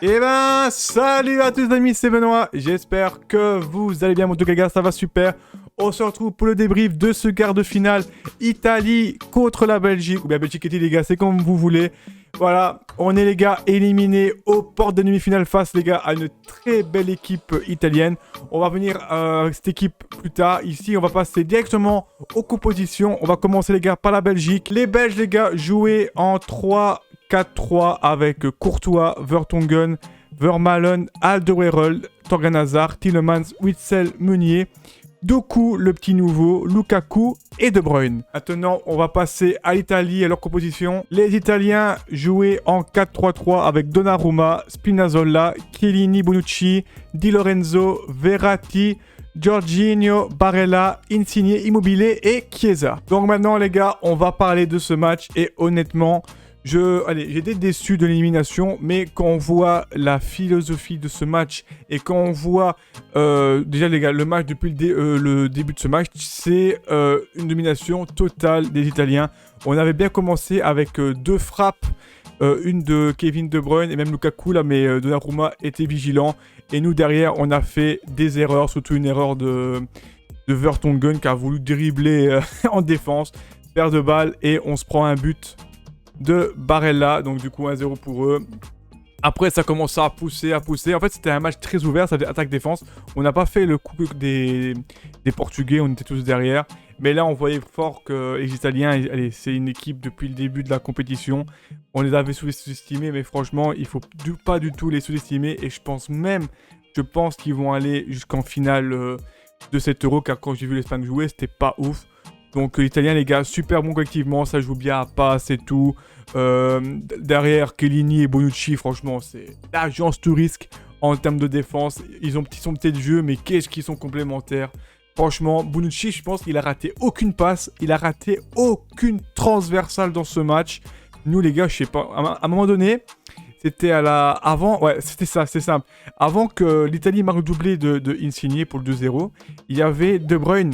Et ben, salut à tous les amis, c'est Benoît. J'espère que vous allez bien, mon gars, ça va super. On se retrouve pour le débrief de ce quart de finale Italie contre la Belgique. Ou bien Belgique et Italie, les gars, c'est comme vous voulez. Voilà, on est les gars éliminés aux portes de demi-finale face les gars à une très belle équipe italienne. On va venir à cette équipe plus tard. Ici, on va passer directement aux compositions. On va commencer les gars par la Belgique. Les Belges les gars jouaient en 3-4-3 avec Courtois, Vertonghen, Vermaelen, Alderweireld, Thorgan Hazard, Tielemans, Witsel, Meunier, Doku, le petit nouveau, Lukaku et De Bruyne. Maintenant, on va passer à l'Italie et leur composition. Les Italiens jouaient en 4-3-3 avec Donnarumma, Spinazzola, Chiellini, Bonucci, Di Lorenzo, Verratti, Jorginho, Barella, Insigne, Immobile et Chiesa. Donc maintenant les gars, on va parler de ce match et honnêtement, j'étais déçu de l'élimination, mais quand on voit la philosophie de ce match et quand on voit déjà les gars, le match depuis le début de ce match, c'est une domination totale des Italiens. On avait bien commencé avec deux frappes, une de Kevin De Bruyne et même Lukaku là, mais Donnarumma était vigilant. Et nous derrière, on a fait des erreurs, surtout une erreur de Vertonghen qui a voulu dribbler en défense, perdre de balle et on se prend un but de Barella, donc du coup 1-0 pour eux. Après ça commence à pousser. En fait c'était un match très ouvert, ça faisait attaque-défense. On n'a pas fait le coup des Portugais, on était tous derrière. Mais là on voyait fort que les Italiens, allez, c'est une équipe depuis le début de la compétition. On les avait sous-estimés, mais franchement il faut pas du tout les sous-estimer. Et je pense qu'ils vont aller jusqu'en finale de cet Euro, car quand j'ai vu l'Espagne jouer, c'était pas ouf. Donc l'Italien les gars, super bon collectivement, ça joue bien à passe et tout. Derrière Chiellini et Bonucci, franchement c'est l'agence tout risque en termes de défense. Ils sont peut-être vieux, mais qu'est-ce qu'ils sont complémentaires. Franchement, Bonucci, je pense qu'il a raté aucune passe, il a raté aucune transversale dans ce match. Nous les gars, je sais pas, à un moment donné, c'était c'était ça, c'est simple. Avant que l'Italie marque le doublé de Insigne pour le 2-0, il y avait De Bruyne.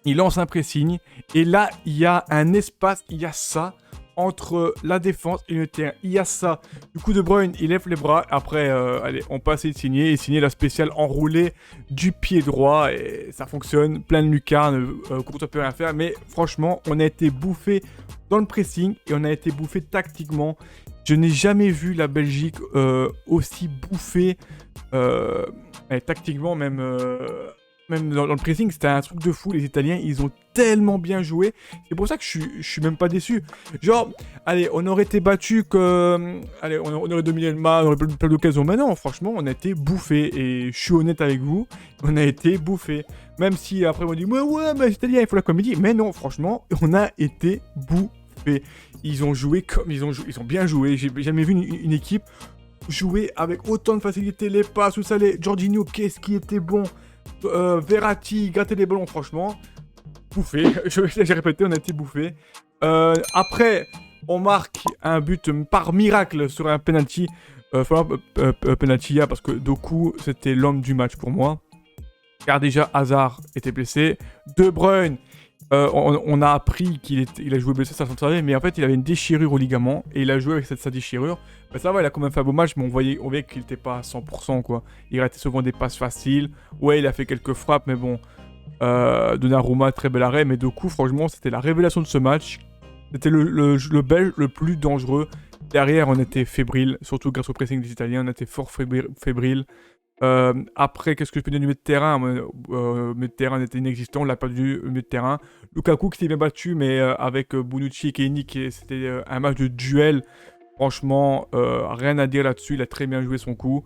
Il lance un pressing et là il y a un espace, il y a ça entre la défense et le terrain. Il y a ça. Du coup De Bruyne il lève les bras. Après allez, on passe à Insigne la spéciale enroulée du pied droit et ça fonctionne. Plein de lucarnes, Courtois peut rien faire. Mais franchement on a été bouffé dans le pressing et on a été bouffé tactiquement. Je n'ai jamais vu la Belgique aussi bouffée tactiquement même dans le pressing, c'était un truc de fou. Les Italiens, ils ont tellement bien joué. C'est pour ça que je suis même pas déçu. Genre, allez, on aurait été battu que... Allez, on aurait dominé le match, on aurait plein d'occasions. Mais non, franchement, on a été bouffé. Et je suis honnête avec vous, on a été bouffé. Même si après, on dit, ouais, mais les Italiens, il faut la comédie. Mais non, franchement, on a été bouffé. Ils ont joué comme ils ont bien joué. J'ai jamais vu une équipe jouer avec autant de facilité. Les passes, tout ça, les Jorginho, qu'est-ce qui était bon. Verratti, gratter les ballons, franchement, bouffé. J'ai répété, on a été bouffé. Après, on marque un but par miracle sur un penalty. Penalty parce que Doku, c'était l'homme du match pour moi. Car déjà, Hazard était blessé. De Bruyne, on a appris qu'il a joué blessé, ça s'en savait, mais en fait, il avait une déchirure au ligament et il a joué avec sa déchirure. Ben ça va, il a quand même fait un beau match, mais on voyait qu'il n'était pas à 100%, quoi. Il ratait souvent des passes faciles. Ouais, il a fait quelques frappes, mais bon. Donnarumma, très bel arrêt, mais Doku, franchement, c'était la révélation de ce match. C'était le Belge le plus dangereux. Derrière, on était fébrile, surtout grâce au pressing des Italiens, on était fort fébrile. Après, qu'est-ce que je peux dire du milieu de terrain? Le milieu de terrain était inexistant, on l'a perdu au milieu de terrain. Lukaku qui s'est bien battu, mais avec Bonucci et Chiellini, c'était un match de duel. Franchement, rien à dire là-dessus, il a très bien joué son coup.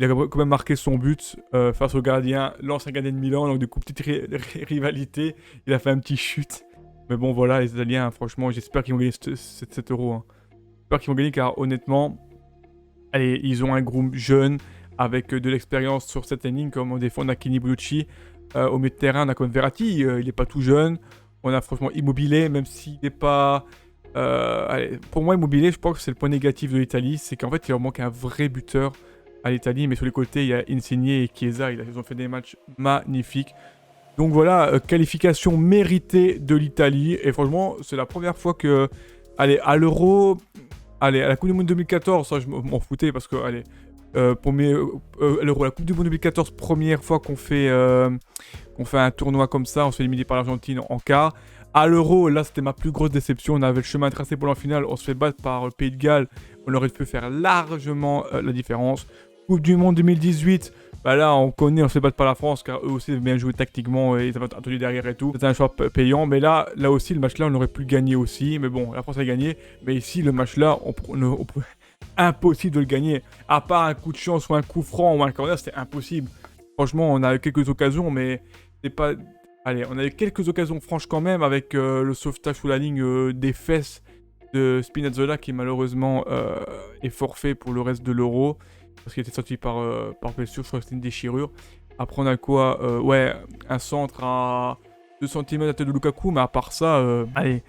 Il a quand même marqué son but face au gardien, l'ancien gardien de Milan, donc du coup, petite rivalité. Il a fait un petit chute. Mais bon, voilà, les Italiens, franchement, j'espère qu'ils vont gagner cet euro. Hein. J'espère qu'ils vont gagner car honnêtement, allez, ils ont un groupe jeune avec de l'expérience sur cette ligne, comme on défend Nakini Bulucci. Au milieu de terrain, on a comme Verratti, il n'est pas tout jeune. On a franchement Immobilier, même s'il n'est pas... allez, pour moi, Immobilier, je pense que c'est le point négatif de l'Italie, c'est qu'en fait, il leur manque un vrai buteur à l'Italie, mais sur les côtés, il y a Insigne et Chiesa, ils ont fait des matchs magnifiques. Donc voilà, qualification méritée de l'Italie, et franchement, c'est la première fois que... Allez, à l'Euro... Allez, à la Coupe du Monde 2014, ça je m'en foutais parce que, allez, pour l'Euro, la Coupe du Monde 2014, première fois qu'on fait un tournoi comme ça, on se fait éliminer par l'Argentine en quart. À l'Euro, là, c'était ma plus grosse déception. On avait le chemin tracé pour la finale, on se fait battre par le Pays de Galles. On aurait pu faire largement la différence. Coupe du Monde 2018, bah là, on connaît, on se fait battre par la France, car eux aussi avaient bien joué tactiquement et ils avaient attendu derrière et tout. C'était un choix payant, mais là aussi, le match-là, on aurait pu le gagner aussi. Mais bon, la France a gagné. Mais ici, le match-là, impossible de le gagner. À part un coup de chance ou un coup franc ou un corner, c'était impossible. Franchement, on a eu quelques occasions, mais c'est pas... Allez, on a eu quelques occasions franches quand même avec le sauvetage sous la ligne des fesses de Spinazzola qui malheureusement est forfait pour le reste de l'Euro. Parce qu'il était sorti par blessure, je crois que c'était une déchirure. Après, on a quoi ouais, un centre à 2 cm à la tête de Lukaku, mais à part ça, allez,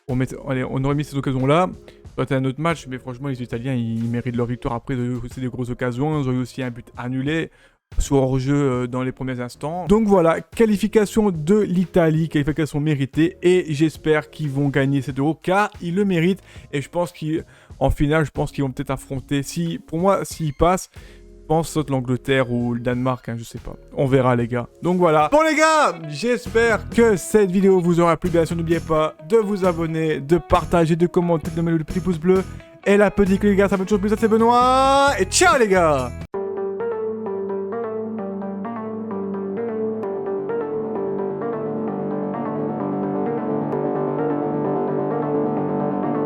on aurait mis ces occasions-là. Ça aurait été un autre match, mais franchement, les Italiens, ils méritent leur victoire. Après, ils ont eu aussi des grosses occasions. Ils ont eu aussi un but annulé, soit hors-jeu dans les premiers instants. Donc voilà, qualification de l'Italie, qualification méritée. Et j'espère qu'ils vont gagner cet Euro, car ils le méritent. Et je pense qu'en finale, je pense qu'ils vont peut-être affronter... Pour moi, s'ils passent... Je pense soit l'Angleterre ou le Danemark, hein, je sais pas. On verra les gars. Donc voilà. Bon les gars, j'espère que cette vidéo vous aura plu. Bien sûr, n'oubliez pas de vous abonner, de partager, de commenter, de mettre le petit pouce bleu. Et la petite les gars, ça fait toujours plus, c'est Benoît. Et ciao les gars.